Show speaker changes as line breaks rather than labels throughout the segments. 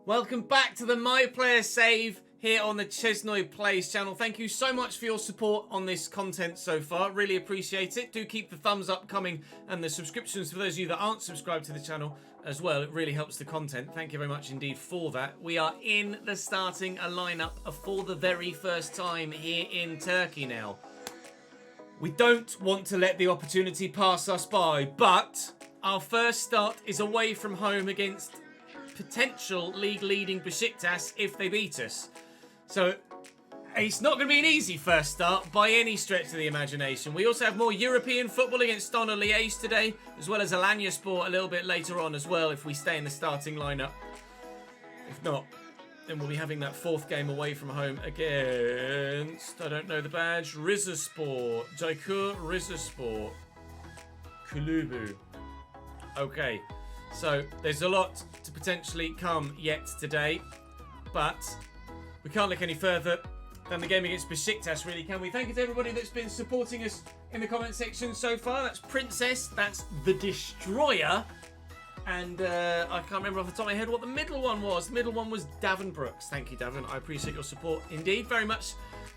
Welcome back to the My Player Save here on the ChesnoidPlays channel. Thank you so much for your support on this content so far. Really appreciate it. Do keep the thumbs up coming and the subscriptions for those of you that aren't subscribed to the channel as well. It really helps the content. Thank you very much indeed for that. We are in the starting lineup for the very first time here in Turkey now. We don't want to let the opportunity pass us by, but our first start is away from home against potential league-leading Besiktas if they beat us. So it's not going to be an easy first start by any stretch of the imagination. We also have more European football against Stona Liège today, as well as Alanyaspor a little bit later on as well if we stay in the starting lineup. If not, then we'll be having that fourth game away from home against, I don't know the badge, Rizespor. Jaikur Rizespor. Kulubu. Okay. So, there's a lot to potentially come yet today, but we can't look any further than the game against Besiktas, really, can we? Thank you to everybody that's been supporting us in the comment section so far. That's Princess, that's The Destroyer, and I can't remember off the top of my head what the middle one was. The middle one was Davin Brooks. Thank you, Davin. I appreciate your support indeed very much.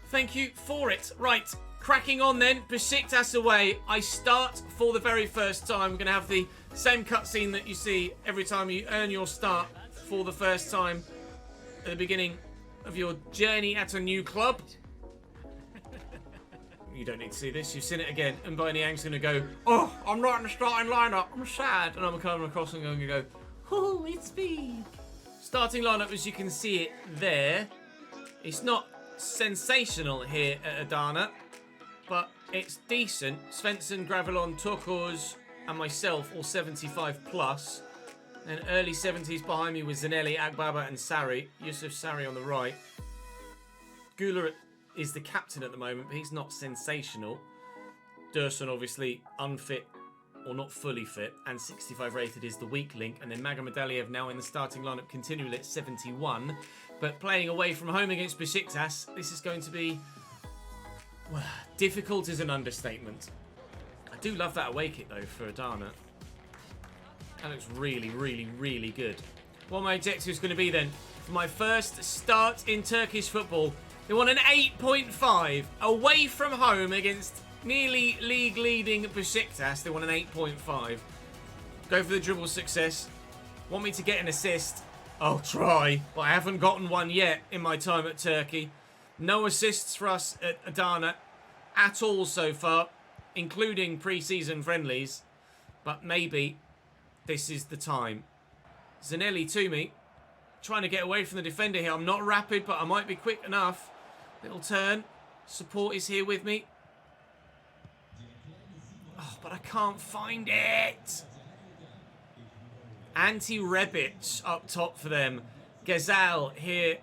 Thank you for it. Right, cracking on then. Besiktas away. I start for the very first time. I'm going to have the same cutscene that you see every time you earn your start for the first time at the beginning of your journey at a new club. You don't need to see this. You've seen it again. And Niang's going to go, oh, I'm not in the starting lineup. I'm sad. And I'm coming across and going to go, oh, it's me. Starting lineup, as you can see it there. It's not sensational here at Adana, but it's decent. Svensson, Gravelon, Turkos, and myself, all 75 plus. And early 70s behind me was Zanelli, Agbaba, and Sarri. Yusuf Sarri on the right. Gula is the captain at the moment, but he's not sensational. Dursun, obviously, unfit or not fully fit, and 65 rated is the weak link. And then Magomedaliev now in the starting lineup continually at 71. But playing away from home against Besiktas, this is going to be, well, difficult is an understatement. I do love that away kit, though, for Adana. That looks really, really, really good. What my objective is going to be, then, for my first start in Turkish football, they want an 8.5 away from home against nearly league-leading Besiktas. They want an 8.5. Go for the dribble success. Want me to get an assist? I'll try, but I haven't gotten one yet in my time at Turkey. No assists for us at Adana at all so far, including pre-season friendlies, but maybe this is the time. Zanelli to me, trying to get away from the defender here. I'm not rapid, but I might be quick enough. Little turn. Support is here with me. Oh, but I can't find it. Anti-Rebic up top for them. Gazal here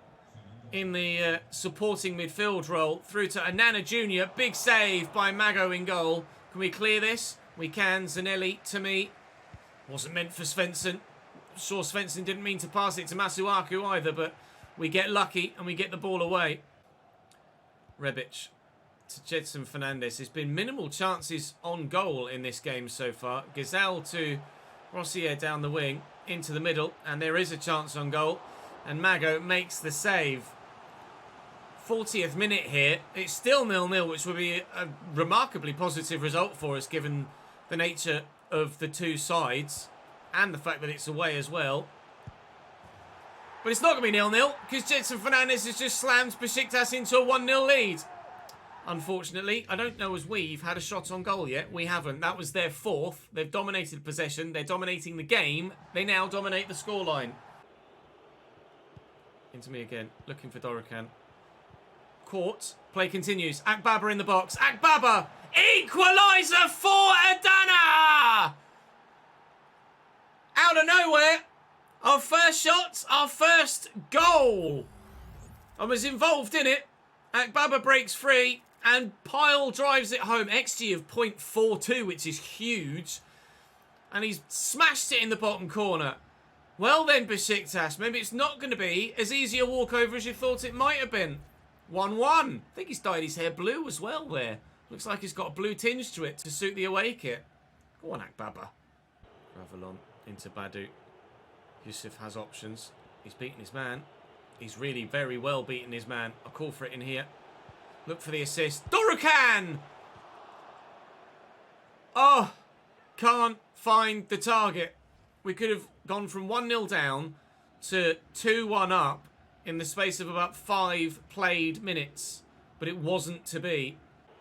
in the supporting midfield role. Through to Anana Jr. Big save by Mago in goal. Can we clear this? We can. Zanelli to me. Wasn't meant for Svensson. Sure, Svensson didn't mean to pass it to Masuaku either, but we get lucky and we get the ball away. Rebic to Jedson Fernandez. There's been minimal chances on goal in this game so far. Gazal to Rossier down the wing into the middle, and there is a chance on goal, and Mago makes the save. 40th minute here. It's still 0-0, which would be a remarkably positive result for us given the nature of the two sides and the fact that it's away as well. But it's not going to be 0-0 because Jedson Fernandez has just slammed Besiktas into a 1-0 lead. Unfortunately, I don't know as we've had a shot on goal yet. We haven't. That was their fourth. They've dominated possession. They're dominating the game. They now dominate the scoreline. Into me again. Looking for Dorokan. Caught. Play continues. Akbaba in the box. Akbaba! Equaliser for Adana! Out of nowhere. Our first shot. Our first goal. I was involved in it. Akbaba breaks free. And Pyle drives it home. XG of 0.42, which is huge. And he's smashed it in the bottom corner. Well then, Besiktas, maybe it's not going to be as easy a walkover as you thought it might have been. 1-1. I think he's dyed his hair blue as well there. Looks like he's got a blue tinge to it to suit the away kit. Go on, Akbaba. Ravelon into Badu. Yusuf has options. He's beaten his man. He's really very well beaten his man. I'll call for it in here. Look for the assist. Dorokan! Oh, can't find the target. We could have gone from 1-0 down to 2-1 up in the space of about 5 played minutes. But it wasn't to be.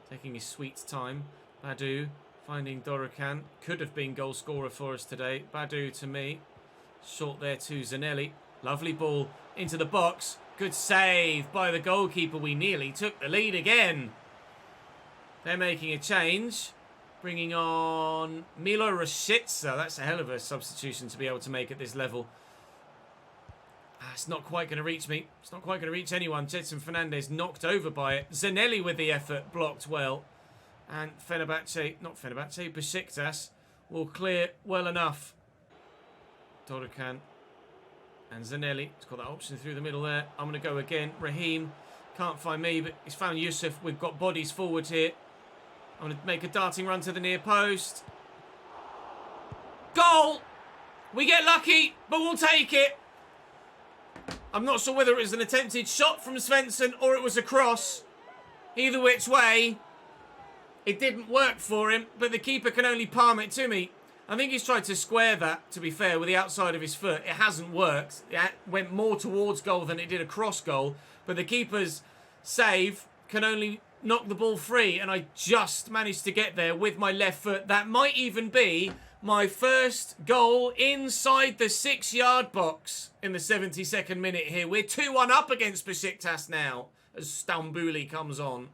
Taking his sweet time. Badu finding Dorokan. Could have been goal scorer for us today. Badu to me. Short there to Zanelli. Lovely ball into the box. Good save by the goalkeeper. We nearly took the lead again. They're making a change. Bringing on Milo Rashica. That's a hell of a substitution to be able to make at this level. It's not quite going to reach me. It's not quite going to reach anyone. Jedson Fernandez knocked over by it. Zanelli with the effort. Blocked well. And Besiktas will clear well enough. Dorokan and Zanelli. He's got that option through the middle there. I'm going to go again. Raheem can't find me, but he's found Yusuf. We've got bodies forward here. I'm going to make a darting run to the near post. Goal! We get lucky, but we'll take it. I'm not sure whether it was an attempted shot from Svensson or it was a cross. Either which way, it didn't work for him, but the keeper can only palm it to me. I think he's tried to square that, to be fair, with the outside of his foot. It hasn't worked. It went more towards goal than it did a cross goal. But the keeper's save can only knock the ball free. And I just managed to get there with my left foot. That might even be my first goal inside the 6-yard box in the 72nd minute here. We're 2-1 up against Besiktas now as Stambouli comes on.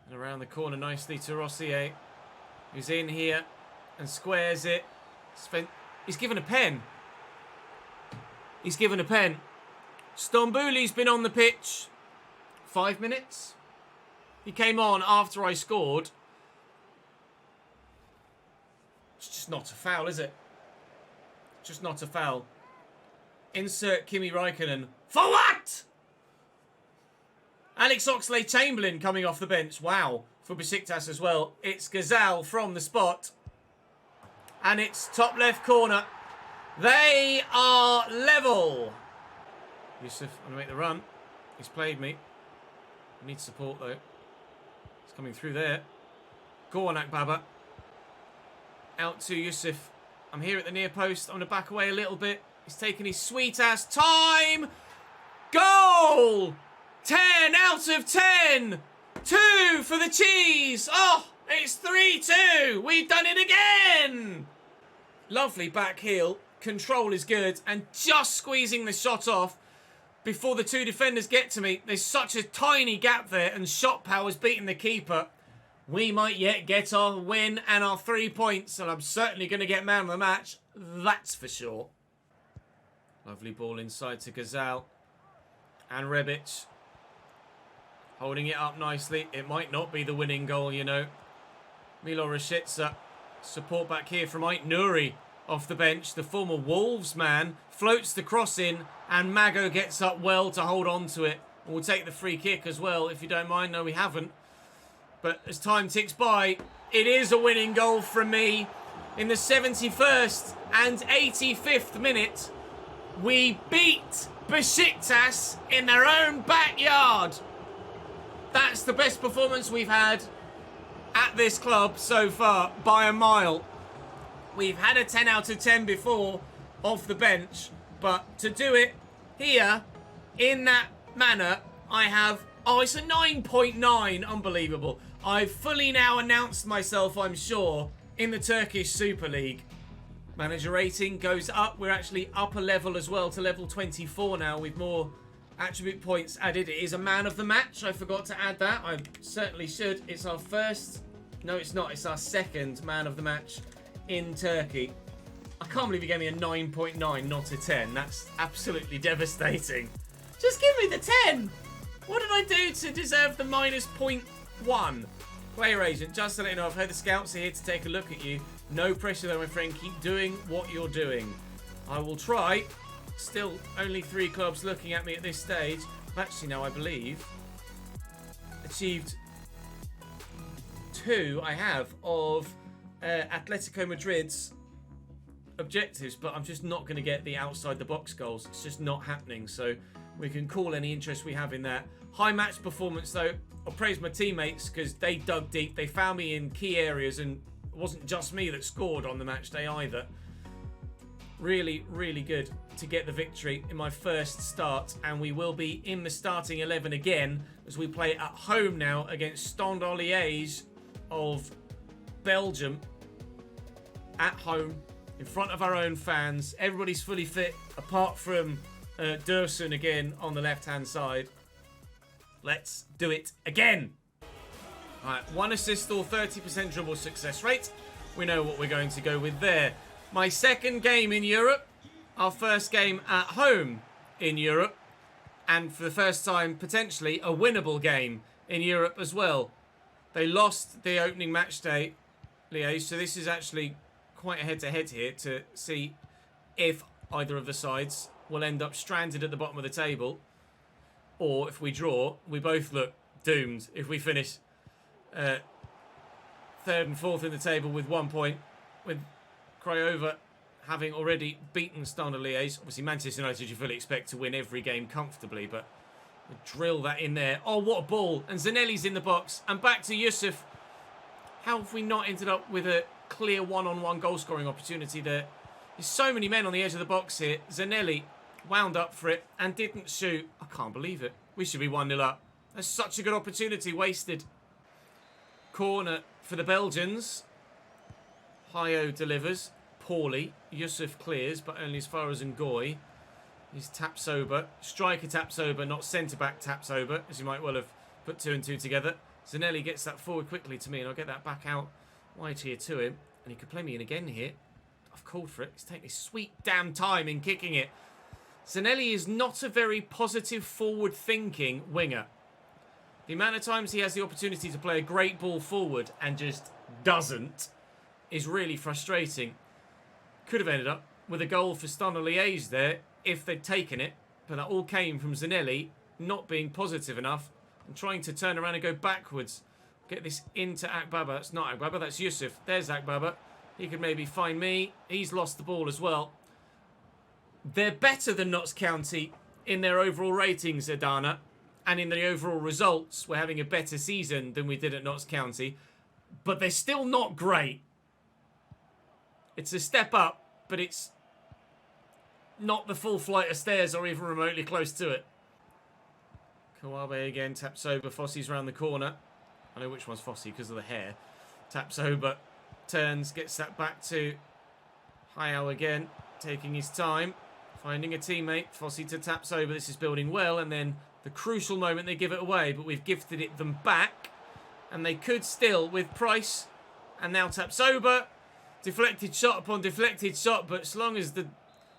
And around the corner nicely to Rossier, who's in here and squares it. He's given a pen. He's given a pen. Stambouli's been on the pitch 5 minutes. He came on after I scored. It's just not a foul, is it? Just not a foul. Insert Kimi Räikkönen. For what? Alex Oxlade-Chamberlain coming off the bench. Wow. For Besiktas as well. It's Gazal from the spot. And it's top left corner. They are level. Yusuf, I'm going to make the run. He's played me. I need support though. He's coming through there. Go on, Akbaba. Out to Yusuf. I'm here at the near post. I'm going to back away a little bit. He's taking his sweet ass time. Goal! 10 out of 10. 2 for the cheese. Oh, it's 3-2. We've done it again. Lovely back heel. Control is good. And just squeezing the shot off before the 2 defenders get to me. There's such a tiny gap there. And shot power's beating the keeper. We might yet get our win and our 3 points. And I'm certainly going to get man of the match. That's for sure. Lovely ball inside to Gazal. And Rebic. Holding it up nicely. It might not be the winning goal, you know. Milo Rashica. Support back here from Ait Nouri off the bench. The former Wolves man floats the cross in. And Mago gets up well to hold on to it. And we'll take the free kick as well, if you don't mind. No, we haven't. But as time ticks by, it is a winning goal from me. In the 71st and 85th minute, we beat Besiktas in their own backyard. That's the best performance we've had at this club so far by a mile. We've had a 10 out of 10 before off the bench, but to do it here in that manner, I have... Oh, it's a 9.9. Unbelievable. I've fully now announced myself, I'm sure, in the Turkish Super League. Manager rating goes up. We're actually up a level as well to level 24 now with more attribute points added. It is a man of the match. I forgot to add that. I certainly should. It's our first... No, it's not. It's our second man of the match in Turkey. I can't believe you gave me a 9.9, not a 10. That's absolutely devastating. Just give me the 10. What did I do to deserve the minus 0.1? Player agent, just to let you know, I've heard the scouts are here to take a look at you. No pressure though, my friend. Keep doing what you're doing. I will try. Still only 3 clubs looking at me at this stage. I've actually now, I believe, achieved 2, I have, of Atletico Madrid's objectives, but I'm just not going to get the outside the box goals. It's just not happening. So we can call any interest we have in that. High match performance, though. I'll praise my teammates because they dug deep. They found me in key areas, and it wasn't just me that scored on the match day either. Really, really good to get the victory in my first start, and we will be in the starting 11 again as we play at home now against Standard Liège of Belgium. At home, in front of our own fans. Everybody's fully fit, apart from Dursun again on the left-hand side. Let's do it again. All right, 1 assist or 30% dribble success rate. We know what we're going to go with there. My second game in Europe. Our first game at home in Europe. And for the first time, potentially, a winnable game in Europe as well. They lost the opening match day, Liège, so this is actually quite a head-to-head here to see if either of the sides will end up stranded at the bottom of the table, or if we draw, we both look doomed if we finish third and fourth in the table with 1 point, with Craiova having already beaten Standard Liège. Obviously, Manchester United you fully expect to win every game comfortably, but drill that in there. Oh, what a ball. And Zanelli's in the box. And back to Yusuf. How have we not ended up with a clear one-on-one goal-scoring opportunity there? There's so many men on the edge of the box here. Zanelli wound up for it and didn't shoot. I can't believe it. We should be 1-0 up. That's such a good opportunity wasted. Corner for the Belgians. Hayo delivers poorly. Yusuf clears, but only as far as Ngoy. He's Tapsoba. Striker Tapsoba, not centre-back Tapsoba, as you might well have put 2 and 2 together. Zanelli gets that forward quickly to me, and I'll get that back out wide here to him. And he could play me in again here. I've called for it. He's taking his sweet damn time in kicking it. Zanelli is not a very positive, forward-thinking winger. The amount of times he has the opportunity to play a great ball forward and just doesn't is really frustrating. Could have ended up with a goal for Standard Liège there if they'd taken it, but that all came from Zanelli not being positive enough and trying to turn around and go backwards. Get this into Akbaba. That's not Akbaba, that's Yusuf. There's Akbaba. He could maybe find me. He's lost the ball as well. They're better than Notts County in their overall ratings, Adana, and in the overall results. We're having a better season than we did at Notts County, but they're still not great. It's a step up, but it's not the full flight of stairs or even remotely close to it. Kawabe again, taps over. Fossey's round the corner. I know which one's Fossey because of the hair. Taps over, turns, gets that back to Hayao again, taking his time, finding a teammate. Fossey to taps over. This is building well, and then the crucial moment they give it away, but we've gifted it them back, and they could still with Price, and now taps over. Deflected shot upon deflected shot, but as long as the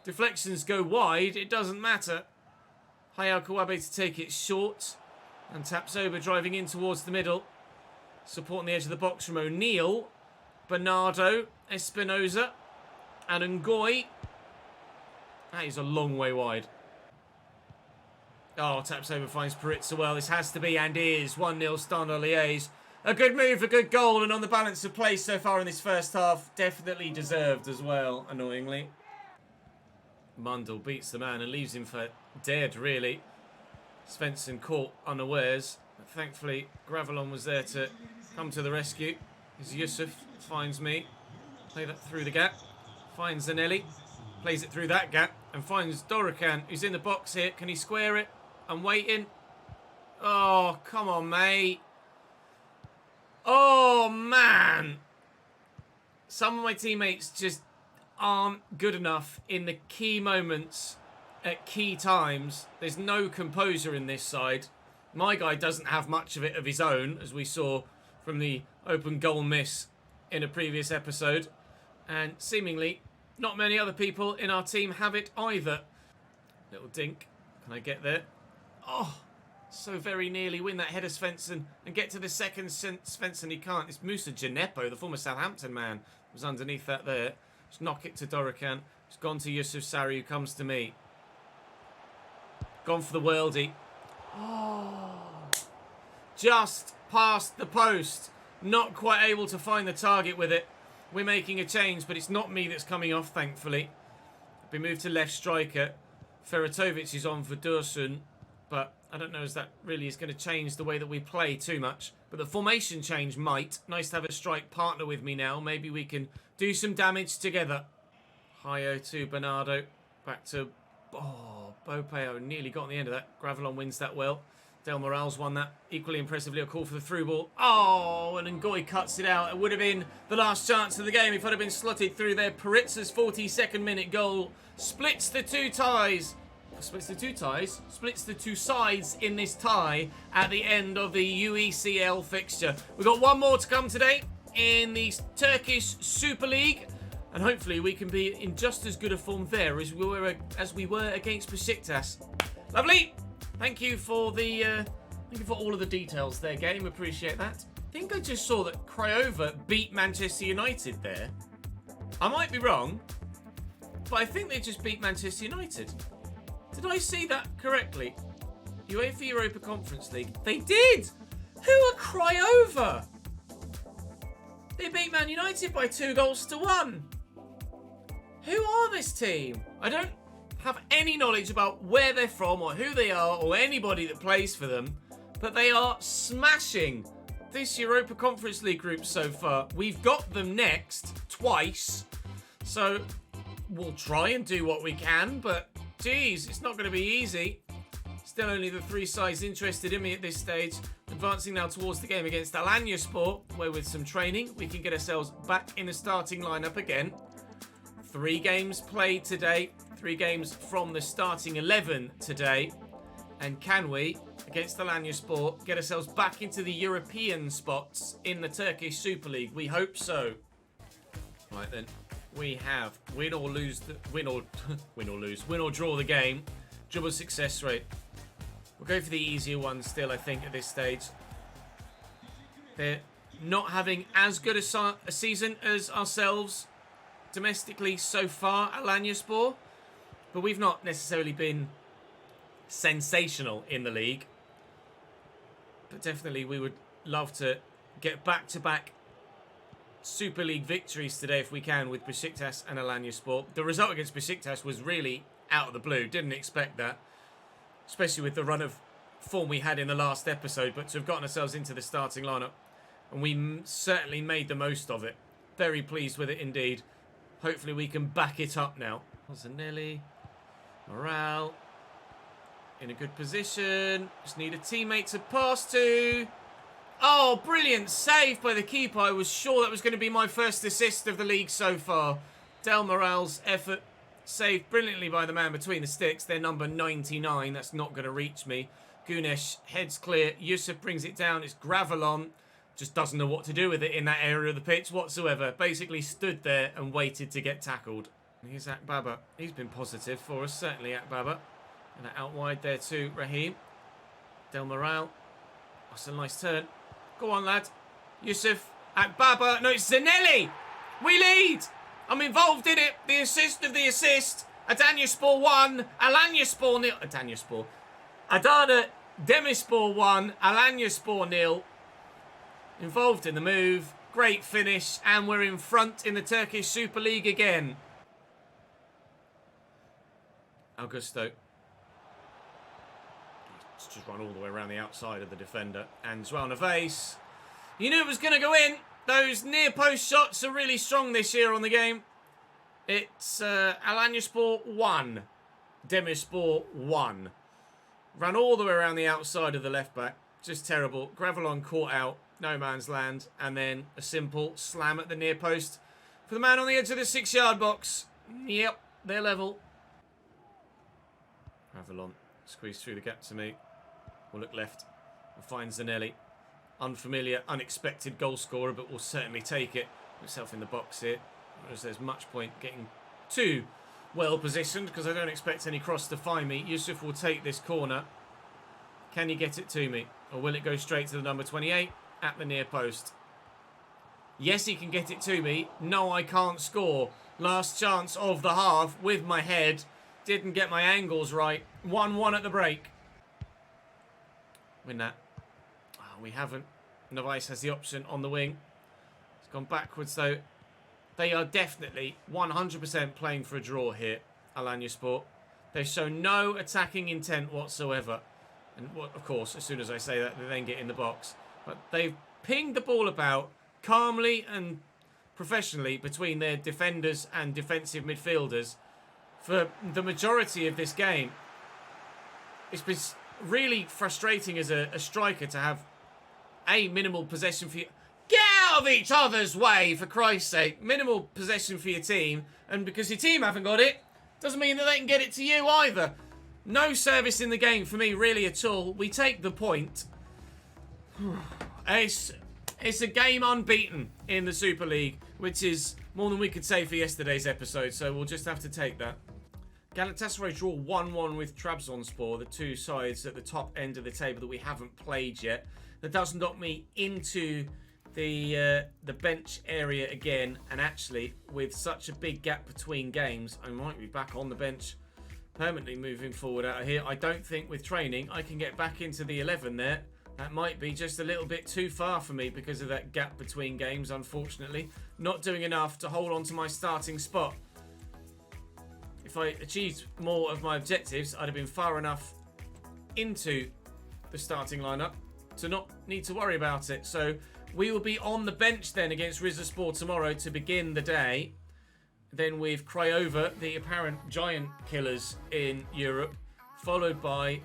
deflections go wide, it doesn't matter. Hayao Kawabe to take it short. And Tapsoba driving in towards the middle. Supporting the edge of the box from O'Neill. Bernardo, Espinoza. And Ngoy. That is a long way wide. Oh, Tapsoba finds Peritza well. This has to be and is 1-0 Standard Liège. A good move, a good goal, and on the balance of play so far in this first half, definitely deserved as well, annoyingly. Mundell beats the man and leaves him for dead, really. Svensson caught unawares, but thankfully Gravelon was there to come to the rescue. As Yusuf finds me, play that through the gap, finds Zanelli, plays it through that gap, and finds Dorokan, who's in the box here. Can he square it? I'm waiting. Oh, come on, mate. Oh, man. Some of my teammates just aren't good enough in the key moments at key times. There's no composure in this side. My guy doesn't have much of it of his own, as we saw from the open goal miss in a previous episode. And seemingly, not many other people in our team have it either. Little dink. Can I get there? Oh, so very nearly win that header, Svensson, and get to the second Svensson. He can't. It's Musa Gineppo, the former Southampton man, was underneath that there. Just knock it to Dorokan. It's gone to Yusuf Sarri, who comes to me. Gone for the worldie. Oh, just past the post. Not quite able to find the target with it. we're making a change, but it's not me that's coming off, thankfully. We moved to left striker. Feratovic is on for Dursun, but I don't know if that really is going to change the way that we play too much. But the formation change might. Nice to have a strike partner with me now. Maybe we can do some damage together. Hio to Bernardo. Back to... Oh, Bopeo nearly got on the end of that. Gravelon wins that well. Del Morales won that equally impressively. A call for the through ball. Oh, and Ngoy cuts it out. It would have been the last chance of the game if it had been slotted through there. Paritza's 42nd minute goal splits the two ties. Splits the two ties? Splits the two sides in this tie at the end of the UECL fixture. We've got one more to come today in the Turkish Super League. And hopefully we can be in just as good a form there as we were against Besiktas. Lovely! Thank you for all of the details there, game. Appreciate that. I think I just saw that Craiova beat Manchester United there. I might be wrong, but I think they just beat Manchester United. Did I see that correctly? UEFA Europa Conference League. They did! Who are Craiova? They beat Man United by 2-1. Who are this team? I don't have any knowledge about where they're from or who they are or anybody that plays for them, but they are smashing this Europa Conference League group so far. We've got them next twice, so we'll try and do what we can, but geez, it's not going to be easy. Still only the three sides interested in me at this stage. Advancing now towards the game against Alanyaspor, where with some training we can get ourselves back in the starting lineup again. 3 games played today. 3 games from the starting 11 today. And can we, against Alanyaspor, get ourselves back into the European spots in the Turkish Super League? We hope so. Right then, we have win or draw the game. Dribble success rate. We'll go for the easier one still, I think, at this stage. They're not having as good a season as ourselves domestically so far, Alanyaspor. But we've not necessarily been sensational in the league. But definitely we would love to get back-to-back Super League victories today if we can with Besiktas and Alanyaspor. The result against Besiktas was really out of the blue. Didn't expect that. Especially with the run of form we had in the last episode. But to have gotten ourselves into the starting lineup. And we certainly made the most of it. Very pleased with it indeed. Hopefully we can back it up now. Zanelli. Morale. In a good position. Just need a teammate to pass to. Oh, brilliant save by the keeper. I was sure that was going to be my first assist of the league so far. Del Morale's effort saved brilliantly by the man between the sticks. They're number 99. That's not going to reach me. Gunesh heads clear. Yusuf brings it down. It's Gravelon. Just doesn't know what to do with it in that area of the pitch whatsoever. Basically stood there and waited to get tackled. Here's Akbaba. He's been positive for us, certainly Akbaba. And out wide there too, Raheem. Del Morale. That's a nice turn. Go on, lad. Yusuf. Akbaba. No, it's Zanelli. We lead. I'm involved in it. The assist of the assist. Adanyaspor 1. Alanyaspor 0. Adanyaspor. Adana Demirspor 1. Alanyaspor 0. Involved in the move. Great finish. And we're in front in the Turkish Super League again. Augusto. Let's just run all the way around the outside of the defender. And João Neves. You knew it was going to go in. Those near post shots are really strong this year on the game. It's Alanyaspor 1. Demirspor 1. Ran all the way around the outside of the left back. Just terrible. Gravelon caught out. No man's land. And then a simple slam at the near post for the man on the edge of the 6-yard box. Yep, they're level. Gravelon squeezed through the gap to me. We'll look left. We'll find Zanelli. Unfamiliar, unexpected goal scorer, but we'll certainly take it. Myself in the box here. Whereas there's much point getting too well positioned because I don't expect any cross to find me. Yusuf will take this corner. Can he get it to me? Or will it go straight to the number 28 at the near post? Yes, he can get it to me. No, I can't score. Last chance of the half with my head. Didn't get my angles right. 1-1 at the break. Win that. Oh, we haven't. Neves has the option on the wing. It's gone backwards though. They are definitely 100% playing for a draw here, Alanyaspor. They've shown no attacking intent whatsoever. And of course, as soon as I say that, they then get in the box. But they've pinged the ball about calmly and professionally between their defenders and defensive midfielders for the majority of this game. It's been really frustrating as a striker to have a minimal possession for you. Get out of each other's way, for Christ's sake. Minimal possession for your team. And because your team haven't got it, doesn't mean that they can get it to you either. No service in the game for me, really, at all. We take the point. It's a game unbeaten in the Super League, which is more than we could say for yesterday's episode, so we'll just have to take that. Galatasaray draw 1-1 with Trabzonspor, the two sides at the top end of the table that we haven't played yet. That does knock me into the bench area again, and actually, with such a big gap between games, I might be back on the bench permanently moving forward out of here. I don't think with training I can get back into the 11 there. That might be just a little bit too far for me because of that gap between games, unfortunately. Not doing enough to hold on to my starting spot. If I achieved more of my objectives, I'd have been far enough into the starting lineup to not need to worry about it. So we will be on the bench then against Rizespor tomorrow to begin the day. Then with Craiova, the apparent giant killers in Europe, followed by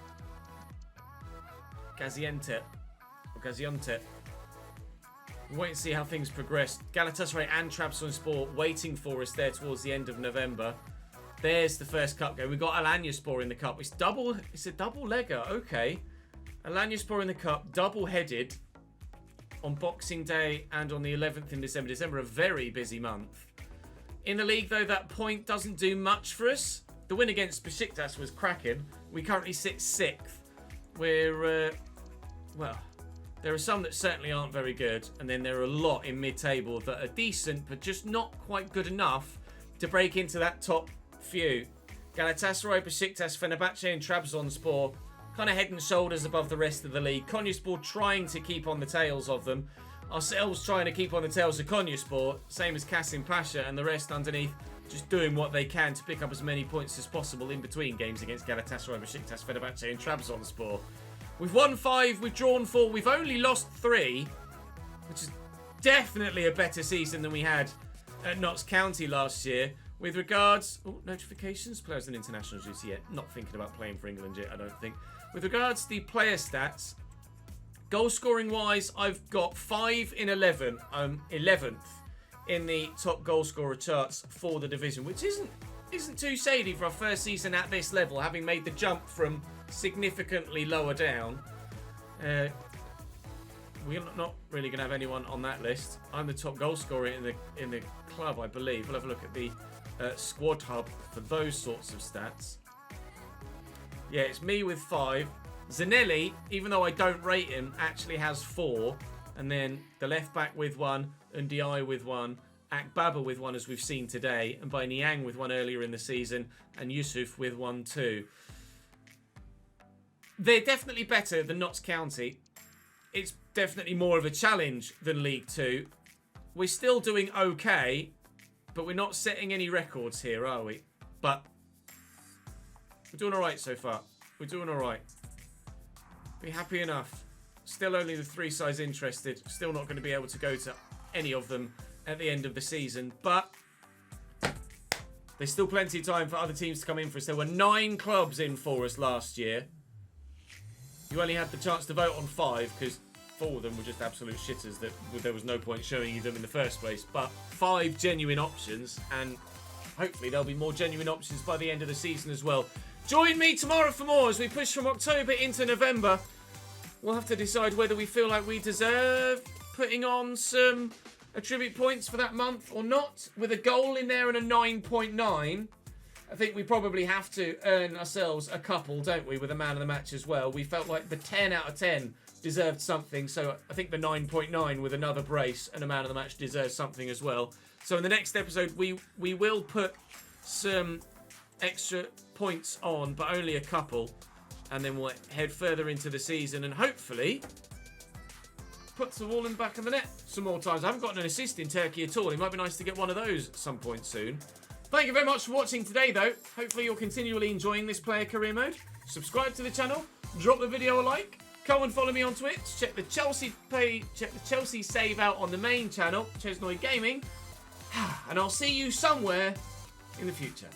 Gaziantep. We'll wait and see how things progress. Galatasaray and Trabzonspor waiting for us there towards the end of November. There's the first cup game. We've got Alanyaspor in the cup. It's a double legger. Okay. Alanyaspor in the cup, double-headed on Boxing Day and on the 11th in December. December, a very busy month. In the league, though, that point doesn't do much for us. The win against Besiktas was cracking. We currently sit 6th. We're, well, there are some that certainly aren't very good. And then there are a lot in mid-table that are decent, but just not quite good enough to break into that top few. Galatasaray, Besiktas, Fenerbahce and Trabzonspor kind of head and shoulders above the rest of the league. Konyaspor trying to keep on the tails of them. Ourselves trying to keep on the tails of Konyaspor, same as Kasim Pasha, and the rest underneath just doing what they can to pick up as many points as possible in between games against Galatasaray, Besiktas, Fenerbahce and Trabzonspor. We've won 5, we've drawn 4, we've only lost 3, which is definitely a better season than we had at Notts County last year. With regards... Oh, notifications. Players on international duty yet. Not thinking about playing for England yet, I don't think. With regards to the player stats, goal scoring wise, I've got 5 in 11. I'm 11th in the top goal scorer charts for the division, which isn't too shady for our first season at this level, having made the jump from significantly lower down. We're not really going to have anyone on that list. I'm the top goal scorer in the club, I believe. We'll have a look at the squad hub for those sorts of stats. Yeah, it's me with 5. Zanelli, even though I don't rate him, actually has 4. And then the left back with 1, Ndiaye with 1, Akbaba with 1 as we've seen today, and by Niang with 1 earlier in the season, and Yusuf with 1 too. They're definitely better than Notts County. It's definitely more of a challenge than League 2. We're still doing okay, but we're not setting any records here, are we? But we're doing all right so far. We're doing all right. Be happy enough. Still only the 3 sides interested. Still not going to be able to go to any of them at the end of the season. But there's still plenty of time for other teams to come in for us. There were 9 clubs in for us last year. You only had the chance to vote on 5 because 4 of them were just absolute shitters that there was no point showing you them in the first place. But 5 genuine options, and hopefully there'll be more genuine options by the end of the season as well. Join me tomorrow for more as we push from October into November. We'll have to decide whether we feel like we deserve putting on some attribute points for that month or not. With a goal in there and a 9.9, I think we probably have to earn ourselves a couple, don't we, with a man of the match as well. We felt like the 10 out of 10 deserved something, so I think the 9.9 with another brace and a man of the match deserves something as well. So in the next episode, we will put some extra points on, but only a couple, and then we'll head further into the season and hopefully puts the ball in the back of the net some more times. I haven't gotten an assist in Turkey at all. It might be nice to get one of those at some point soon. Thank you very much for watching today, though. Hopefully you're continually enjoying this player career mode. Subscribe to the channel, drop the video a like, come and follow me on Twitch, check the Chelsea save out on the main channel, Chesnoid Gaming, and I'll see you somewhere in the future.